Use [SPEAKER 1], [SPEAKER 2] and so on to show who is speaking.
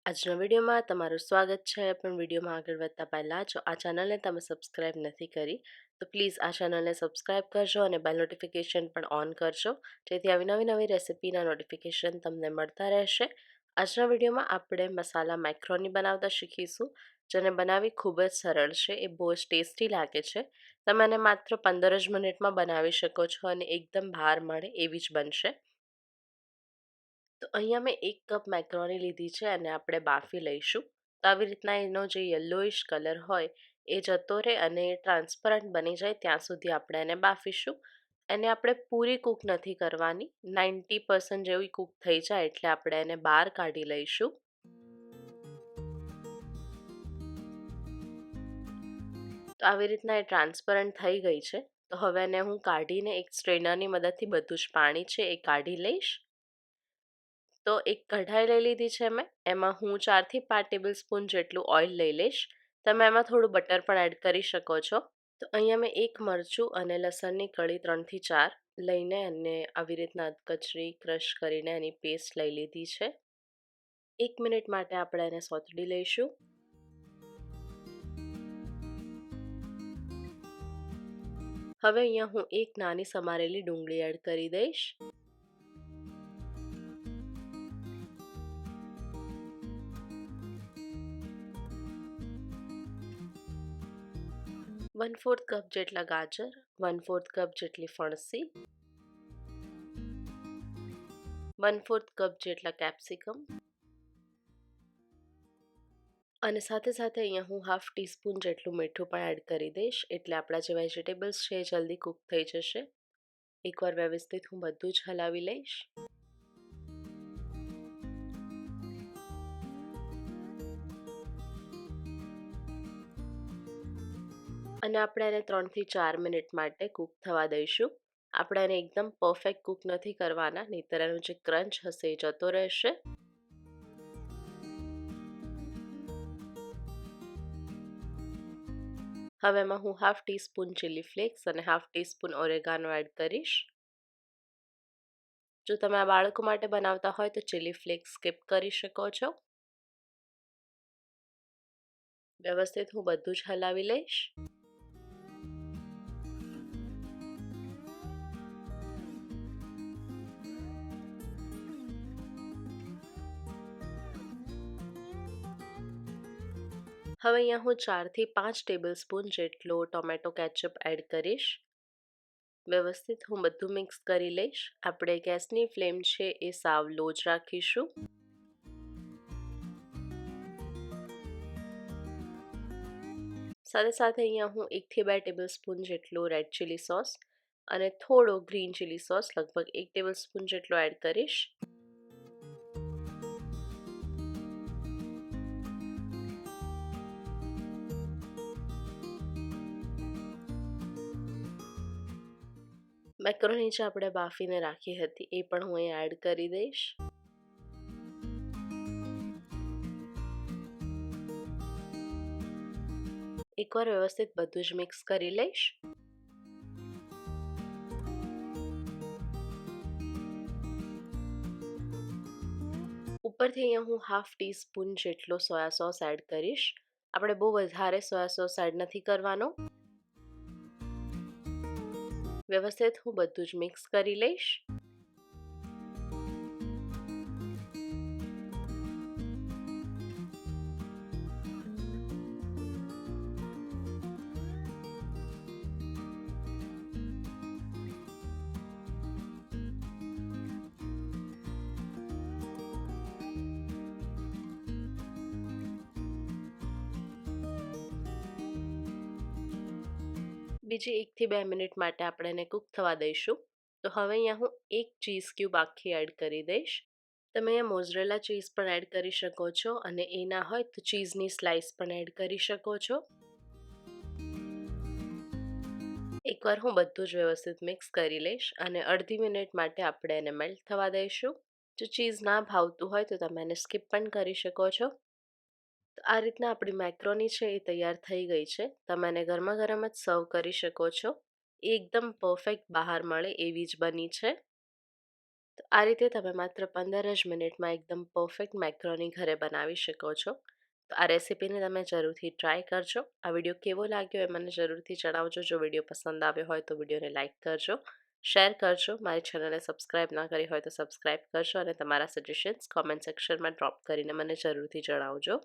[SPEAKER 1] આજના વિડીયોમાં તમારું સ્વાગત છે. પણ વિડીયોમાં આગળ વધતા પહેલાં જો આ ચેનલને તમે સબસ્ક્રાઈબ નથી કરી તો પ્લીઝ આ ચેનલને સબસ્ક્રાઈબ કરજો અને બેલ નોટિફિકેશન પણ ઓન કરજો, જેથી આવી નવી રેસિપીના નોટિફિકેશન તમને મળતા રહેશે. આજના વિડીયોમાં આપણે મસાલા મેક્રોની બનાવતા શીખીશું, જેને બનાવવી ખૂબ જ સરળ છે. એ બહુ જ ટેસ્ટી લાગે છે. તમે એને માત્ર 15 જ મિનિટમાં બનાવી શકો છો અને એકદમ બહાર મળે એવી જ બનશે. તો અહીંયા મેં 1 કપ મેક્રોની લીધી છે અને આપણે બાફી લઈશું. તો આવી રીતના એનો જે યલોઇશ કલર હોય એ જતો રહે અને ટ્રાન્સપરન્ટ બની જાય ત્યાં સુધી આપણે એને બાફીશું. એને આપણે પૂરી કૂક નથી કરવાની, 90% જેવી કૂક થઈ જાય એટલે આપણે એને બહાર કાઢી લઈશું. તો આવી રીતના એ ટ્રાન્સપરન્ટ થઈ ગઈ છે. તો હવે એને હું કાઢીને એક સ્ટ્રેનરની મદદથી બધું જ પાણી છે એ કાઢી લઈશ. તો એક કઢાઈ લઈ લીધી છે મેં. એમાં હું 4 થી 5 ટેબલ સ્પૂન જેટલું ઓઇલ લઈ લઈશ. તમે એમાં થોડું બટર પણ એડ કરી શકો છો. તો અહીંયા મેં એક મરચું અને લસણની કળી 3 થી 4 લઈને અને આવી રીતના કચરી ક્રશ કરીને એની પેસ્ટ લઈ લીધી છે. 1 મિનિટ માટે આપણે એને સોતડી લઈશું. હવે અહીંયા હું એક નાની સમારેલી ડુંગળી એડ કરી દઈશ. વન ફોર્થ કપ જેટલા ગાજર, 1/4 કપ જેટલી ફણસી, 1/4 કપ જેટલા કેપ્સિકમ અને સાથે અહીંયા હું હાફ ટીસ્પૂન જેટલું મીઠું પણ એડ કરી દઈશ, એટલે આપણા જે વેજીટેબલ્સ છે એ જલ્દી કૂક થઈ જશે. એકવાર વ્યવસ્થિત હું બધું જ હલાવી લઈશ. અને આપણે એને 3 થી 4 મિનિટ માટે કૂક થવા દઈશું. આપણે એને એકદમ પરફેક્ટ કૂક નથી કરવાના, નહીંતર એનો જે ક્રંચ હશે એ જતો રહેશે. હવે એમાં હું હાફ ટીસ્પૂન ચીલી ફ્લેક્સ અને હાફ ટીસ્પૂન ઓરેગાનો એડ કરીશ. જો તમે આ બાળકો માટે બનાવતા હોય તો ચીલી ફ્લેક્સ સ્કીપ કરી શકો છો. વ્યવસ્થિત હું બધું જ હલાવી લઈશ. હવે અહીંયા હું 4 થી 5 ટેબલ સ્પૂન જેટલો ટોમેટો કેચઅપ એડ કરીશ. વ્યવસ્થિત હું બધું મિક્સ કરી લઈશ. આપણે ગેસની ફ્લેમ છે એ સાવ લો જ રાખીશું. સાથે અહીંયા હું 1 થી 2 ટેબલ સ્પૂન જેટલો રેડ ચીલી સોસ અને થોડો ગ્રીન ચીલી સોસ લગભગ 1 ટેબલ સ્પૂન જેટલો એડ કરીશ. મેકરોની જે આપણે બાફીને રાખી હતી એ પણ હું અહીં એડ કરી દઈશ. એકવાર વ્યવસ્થિત બધું જ મિક્સ કરી લઈશ. ઉપરથી અહીંયા હું હાફ ટીસ્પૂન જેટલો સોયા સોસ એડ કરીશ. આપણે બહુ વધારે સોયા સોસ એડ નથી કરવાનો. વ્યવસ્થિત હું બધું જ મિક્સ કરી લઈશ. બીજી 1 થી 2 મિનિટ માટે આપણે એને કૂક થવા દઈશું. તો હવે અહીંયા હું 1 ચીઝ ક્યુબ આખી એડ કરી દઈશ. તમે અહીંયા મોઝરેલા ચીઝ પણ એડ કરી શકો છો અને એ ના હોય તો ચીઝની સ્લાઇસ પણ એડ કરી શકો છો. એકવાર હું બધું જ વ્યવસ્થિત મિક્સ કરી લઈશ અને અડધી મિનિટ માટે આપણે એને મેલ્ટ થવા દઈશું. જો ચીઝ ના ભાવતું હોય તો તમે એને સ્કીપ પણ કરી શકો છો. તો આ રીતના આપણી મેક્રોની છે એ તૈયાર થઈ ગઈ છે. તમે એને ગરમા ગરમ જ સર્વ કરી શકો છો. એ એકદમ પરફેક્ટ બહાર મળે એવી જ બની છે. તો આ રીતે તમે માત્ર 15 જ મિનિટમાં એકદમ પરફેક્ટ મેક્રોની ઘરે બનાવી શકો છો. તો આ રેસીપીને તમે જરૂરથી ટ્રાય કરજો. આ વિડીયો કેવો લાગ્યો એ મને જરૂરથી જણાવજો. જો વિડીયો પસંદ આવ્યો હોય તો વિડીયોને લાઇક કરજો, શેર કરજો. મારી ચેનલને સબસ્ક્રાઇબ ના કરી હોય તો સબસ્ક્રાઇબ કરજો અને તમારા સજેશન્સ કોમેન્ટ સેક્શનમાં ડ્રોપ કરીને મને જરૂરથી જણાવજો.